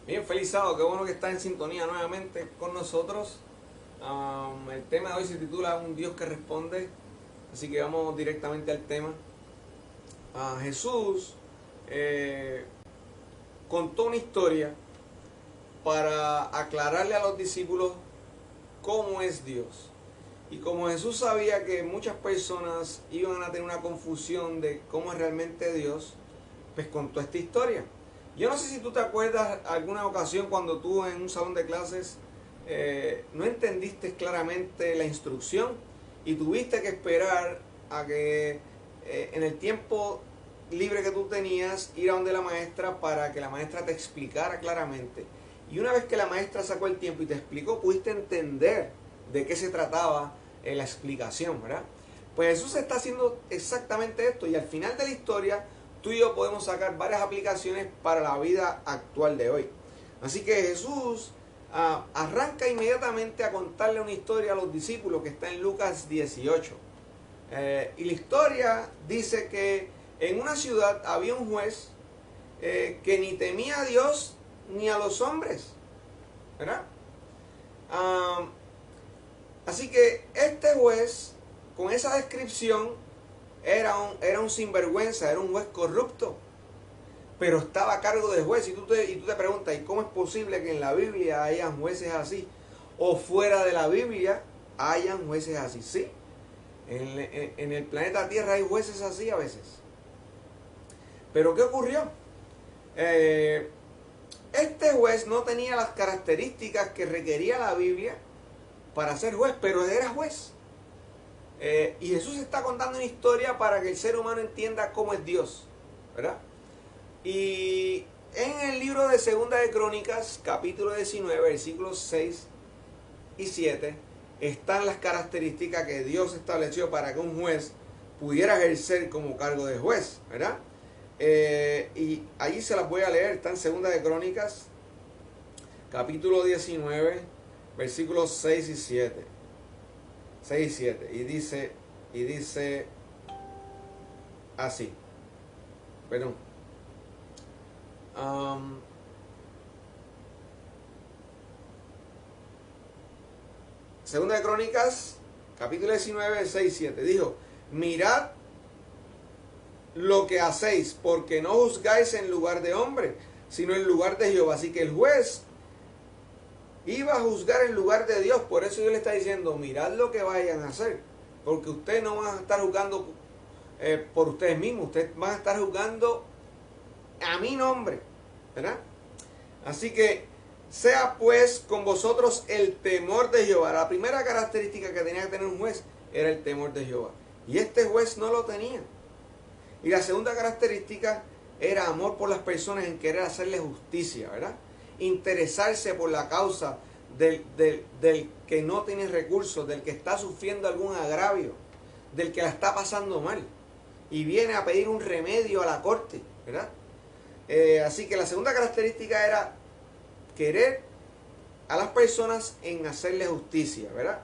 Bien, feliz sábado, qué bueno que está en sintonía nuevamente con nosotros. El tema de hoy se titula Un Dios que responde, así que vamos directamente al tema. Jesús contó una historia para aclararle a los discípulos cómo es Dios. Y como Jesús sabía que muchas personas iban a tener una confusión de cómo es realmente Dios, pues contó esta historia. Yo no sé si tú te acuerdas alguna ocasión cuando tú en un salón de clases no entendiste claramente la instrucción y tuviste que esperar a que en el tiempo libre que tú tenías ir a donde la maestra para que la maestra te explicara claramente. Y una vez que la maestra sacó el tiempo y te explicó, pudiste entender de qué se trataba la explicación, ¿verdad? Pues Jesús está haciendo exactamente esto y al final de la historia tú y yo podemos sacar varias aplicaciones para la vida actual de hoy. Así que Jesús arranca inmediatamente a contarle una historia a los discípulos que está en Lucas 18. Y la historia dice que en una ciudad había un juez que ni temía a Dios ni a los hombres, ¿verdad? Así que este juez, con esa descripción, era un sinvergüenza, era un juez corrupto, pero estaba a cargo de juez. Y tú te preguntas, ¿y cómo es posible que en la Biblia hayan jueces así? O fuera de la Biblia hayan jueces así. Sí, en el planeta Tierra hay jueces así a veces. Pero ¿qué ocurrió? Este juez no tenía las características que requería la Biblia para ser juez, pero era juez. Y Jesús está contando una historia para que el ser humano entienda cómo es Dios, ¿verdad? Y en el libro de Segunda de Crónicas, capítulo 19, versículos 6 y 7, están las características que Dios estableció para que un juez pudiera ejercer como cargo de juez, ¿verdad? Y allí se las voy a leer, está en Segunda de Crónicas, capítulo 19, versículos 6 y 7. 6 y 7. Y dice así. Perdón. Segunda de Crónicas, capítulo 19, 6 y 7. Dijo: mirad lo que hacéis, porque no juzgáis en lugar de hombre, sino en lugar de Jehová. Así que el juez iba a juzgar en lugar de Dios. Por eso Dios le está diciendo: mirad lo que vayan a hacer, porque ustedes no van a estar juzgando por ustedes mismos, ustedes van a estar juzgando a mi nombre, ¿verdad? Así que sea pues con vosotros el temor de Jehová. La primera característica que tenía que tener un juez era el temor de Jehová, y este juez no lo tenía. Y la segunda característica era amor por las personas, en querer hacerle justicia, ¿verdad? Interesarse por la causa del que no tiene recursos, del que está sufriendo algún agravio, del que la está pasando mal y viene a pedir un remedio a la corte, ¿verdad? Así que la segunda característica era querer a las personas en hacerle justicia, ¿verdad?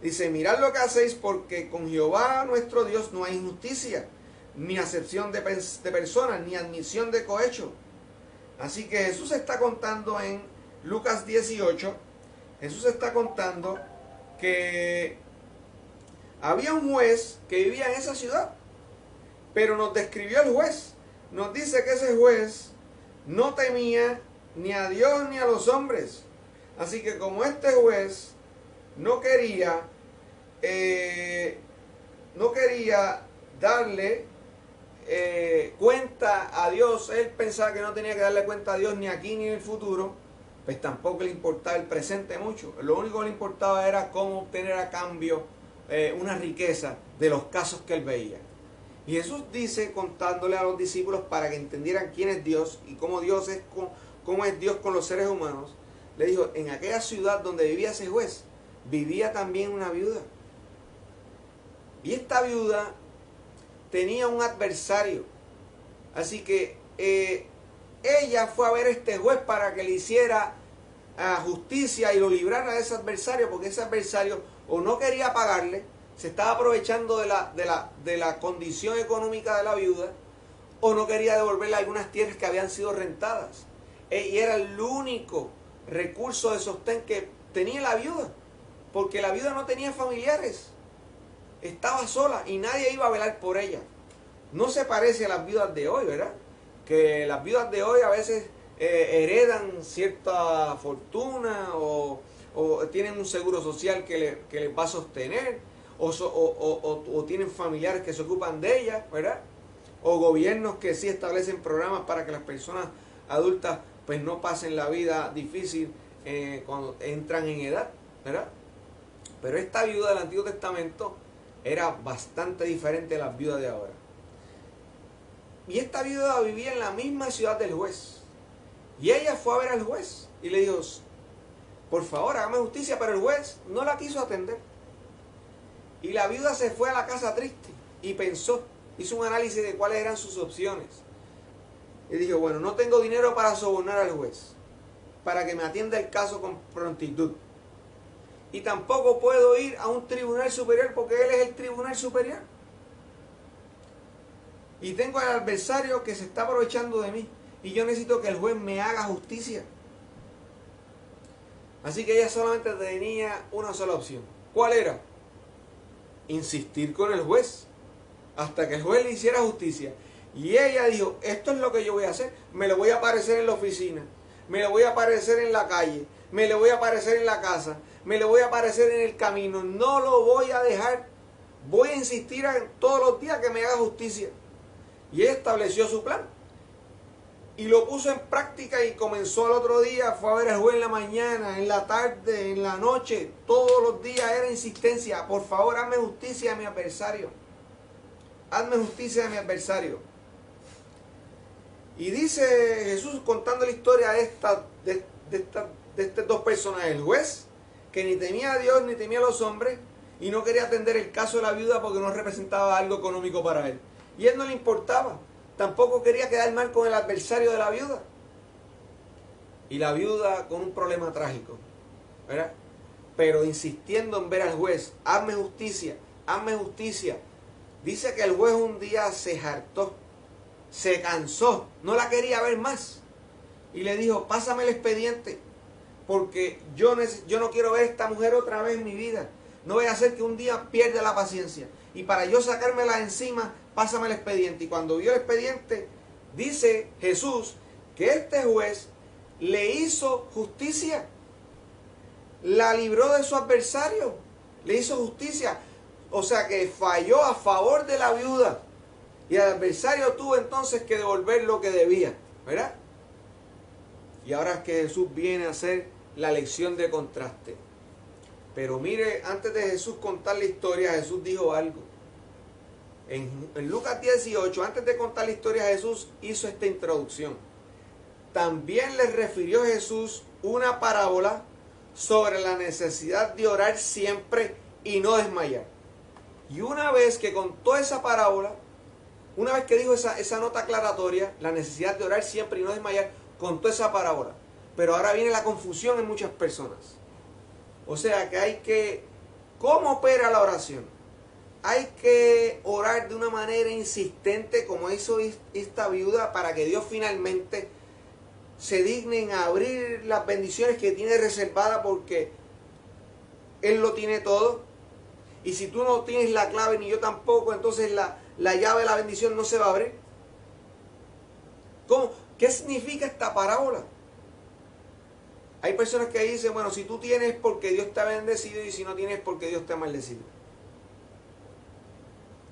Dice: mirad lo que hacéis, porque con Jehová nuestro Dios no hay injusticia, ni acepción de personas, ni admisión de cohecho. Así que Jesús está contando en Lucas 18, Jesús está contando que había un juez que vivía en esa ciudad, pero nos describió el juez. Nos dice que ese juez no temía ni a Dios ni a los hombres. Así que como este juez no quería darle cuenta a Dios, él pensaba que no tenía que darle cuenta a Dios ni aquí ni en el futuro, pues tampoco le importaba el presente mucho. Lo único que le importaba era cómo obtener a cambio una riqueza de los casos que él veía. Y Jesús dice, contándole a los discípulos para que entendieran quién es Dios y cómo es Dios con los seres humanos, le dijo: en aquella ciudad donde vivía ese juez, vivía también una viuda. Y esta viuda tenía un adversario. Así que ella fue a ver a este juez para que le hiciera justicia y lo librara de ese adversario, porque ese adversario o no quería pagarle, se estaba aprovechando de la condición económica de la viuda, o no quería devolverle algunas tierras que habían sido rentadas. Y era el único recurso de sostén que tenía la viuda, porque la viuda no tenía familiares, estaba sola y nadie iba a velar por ella. No se parece a las viudas de hoy, ¿verdad? Que las viudas de hoy a veces heredan cierta fortuna o tienen un seguro social que les va a sostener o tienen familiares que se ocupan de ellas, ¿verdad? O gobiernos que sí establecen programas para que las personas adultas pues no pasen la vida difícil cuando entran en edad, ¿verdad? Pero esta viuda del Antiguo Testamento era bastante diferente a las viudas de ahora. Y esta viuda vivía en la misma ciudad del juez. Y ella fue a ver al juez y le dijo, por favor, hágame justicia, pero el juez no la quiso atender. Y la viuda se fue a la casa triste y pensó, hizo un análisis de cuáles eran sus opciones. Y dijo, bueno, no tengo dinero para sobornar al juez, para que me atienda el caso con prontitud. Y tampoco puedo ir a un tribunal superior porque él es el tribunal superior. Y tengo al adversario que se está aprovechando de mí. Y yo necesito que el juez me haga justicia. Así que ella solamente tenía una sola opción. ¿Cuál era? Insistir con el juez hasta que el juez le hiciera justicia. Y ella dijo, esto es lo que yo voy a hacer. Me lo voy a aparecer en la oficina, me lo voy a aparecer en la calle, me lo voy a aparecer en la casa, me lo voy a aparecer en el camino. No lo voy a dejar. Voy a insistir todos los días que me haga justicia. Y ella estableció su plan. Y lo puso en práctica y comenzó al otro día, fue a ver al juez en la mañana, en la tarde, en la noche, todos los días era insistencia. Por favor, hazme justicia a mi adversario. Hazme justicia a mi adversario. Y dice Jesús contando la historia de estos dos personajes. El juez, que ni temía a Dios ni temía a los hombres, y no quería atender el caso de la viuda porque no representaba algo económico para él. Y a él no le importaba. Tampoco quería quedar mal con el adversario de la viuda. Y la viuda con un problema trágico, ¿verdad? Pero insistiendo en ver al juez, hazme justicia, hazme justicia. Dice que el juez un día se hartó, se cansó, no la quería ver más. Y le dijo, pásame el expediente, porque yo no quiero ver a esta mujer otra vez en mi vida. No voy a hacer que un día pierda la paciencia. Y para yo sacármela encima, pásame el expediente. Y cuando vio el expediente, dice Jesús que este juez le hizo justicia. La libró de su adversario. Le hizo justicia. O sea que falló a favor de la viuda. Y el adversario tuvo entonces que devolver lo que debía. ¿Verdad? Y ahora es que Jesús viene a hacer la lección de contraste. Pero mire, antes de Jesús contar la historia, Jesús dijo algo. En Lucas 18, antes de contar la historia, Jesús hizo esta introducción. También les refirió Jesús una parábola sobre la necesidad de orar siempre y no desmayar. Y una vez que contó esa parábola, una vez que dijo esa nota aclaratoria, la necesidad de orar siempre y no desmayar, contó esa parábola. Pero ahora viene la confusión en muchas personas. O sea que hay que... ¿Cómo opera la oración? Hay que orar de una manera insistente como hizo esta viuda para que Dios finalmente se digne en abrir las bendiciones que tiene reservadas porque Él lo tiene todo. Y si tú no tienes la clave ni yo tampoco, entonces la llave de la bendición no se va a abrir. ¿Cómo? ¿Qué significa esta parábola? Hay personas que dicen, bueno, si tú tienes es porque Dios te ha bendecido y si no tienes es porque Dios te ha maldecido.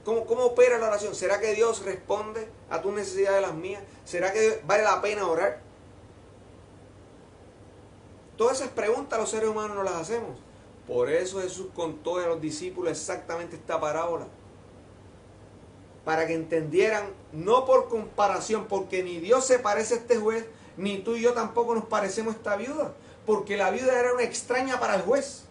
¿Cómo opera la oración? ¿Será que Dios responde a tus necesidades de las mías? ¿Será que vale la pena orar? Todas esas preguntas los seres humanos no las hacemos. Por eso Jesús contó a los discípulos exactamente esta parábola. Para que entendieran, no por comparación, porque ni Dios se parece a este juez, ni tú y yo tampoco nos parecemos a esta viuda. Porque la viuda era una extraña para el juez.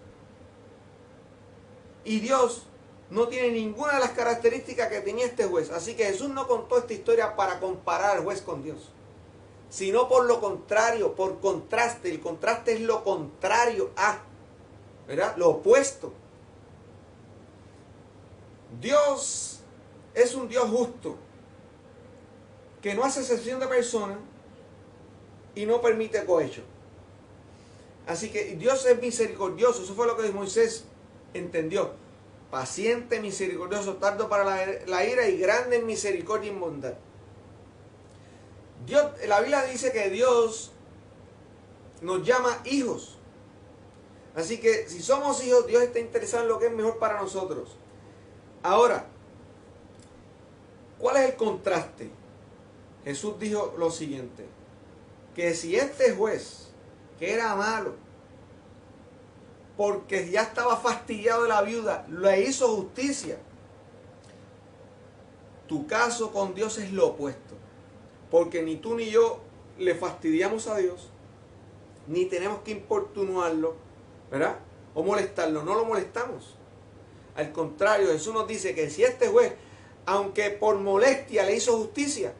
Y Dios no tiene ninguna de las características que tenía este juez. Así que Jesús no contó esta historia para comparar al juez con Dios, sino por lo contrario, por contraste. El contraste es lo contrario a, ¿verdad? Lo opuesto. Dios es un Dios justo, que no hace excepción de personas y no permite cohecho. Así que Dios es misericordioso. Eso fue lo que Moisés entendió. Paciente, misericordioso, tardo para la ira y grande en misericordia y en bondad. Dios, la Biblia dice que Dios nos llama hijos. Así que si somos hijos, Dios está interesado en lo que es mejor para nosotros. Ahora, ¿cuál es el contraste? Jesús dijo lo siguiente, que si este juez, que era malo, porque ya estaba fastidiado de la viuda, le hizo justicia, tu caso con Dios es lo opuesto, porque ni tú ni yo le fastidiamos a Dios, ni tenemos que importunarlo, ¿verdad? O molestarlo, no lo molestamos. Al contrario, Jesús nos dice que si este juez, aunque por molestia le hizo justicia,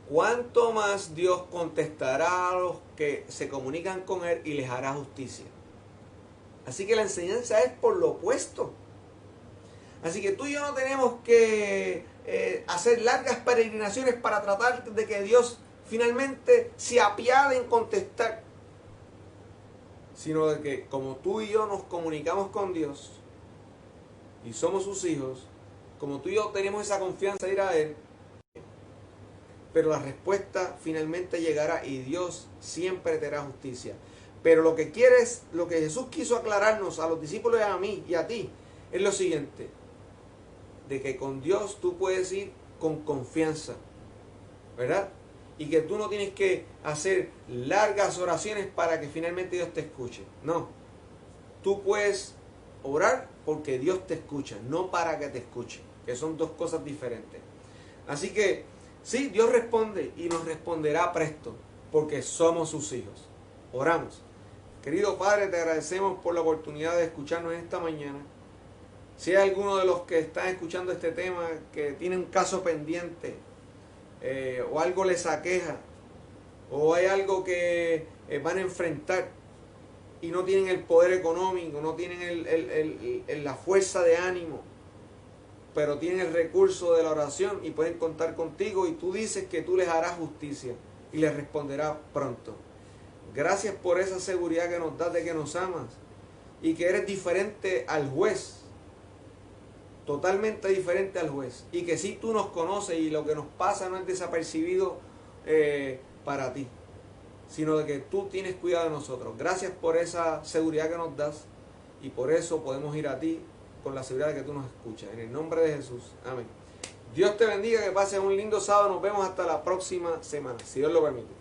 ¿cuánto más Dios contestará a los que se comunican con Él y les hará justicia? Así que la enseñanza es por lo opuesto. Así que tú y yo no tenemos que hacer largas peregrinaciones para tratar de que Dios finalmente se apiade en contestar, sino de que como tú y yo nos comunicamos con Dios y somos sus hijos, como tú y yo tenemos esa confianza de ir a Él, pero la respuesta finalmente llegará y Dios siempre te hará justicia. Pero lo que quieres, lo que Jesús quiso aclararnos a los discípulos y a mí y a ti, es lo siguiente, de que con Dios tú puedes ir con confianza, ¿verdad? Y que tú no tienes que hacer largas oraciones para que finalmente Dios te escuche. No, tú puedes orar porque Dios te escucha, no para que te escuche, que son dos cosas diferentes. Así que sí, Dios responde y nos responderá presto, porque somos sus hijos. Oramos. Querido Padre, te agradecemos por la oportunidad de escucharnos esta mañana. Si hay alguno de los que están escuchando este tema que tiene un caso pendiente, o algo les aqueja, o hay algo que van a enfrentar y no tienen el poder económico, no tienen la fuerza de ánimo, pero tienen el recurso de la oración y pueden contar contigo, y tú dices que tú les harás justicia y les responderás pronto. Gracias por esa seguridad que nos das de que nos amas y que eres diferente al juez, totalmente diferente al juez, y que sí tú nos conoces y lo que nos pasa no es desapercibido para ti, sino de que tú tienes cuidado de nosotros. Gracias por esa seguridad que nos das, y por eso podemos ir a ti con la seguridad de que tú nos escuchas. En el nombre de Jesús, amén. Dios te bendiga, que pases un lindo sábado. Nos vemos hasta la próxima semana, si Dios lo permite.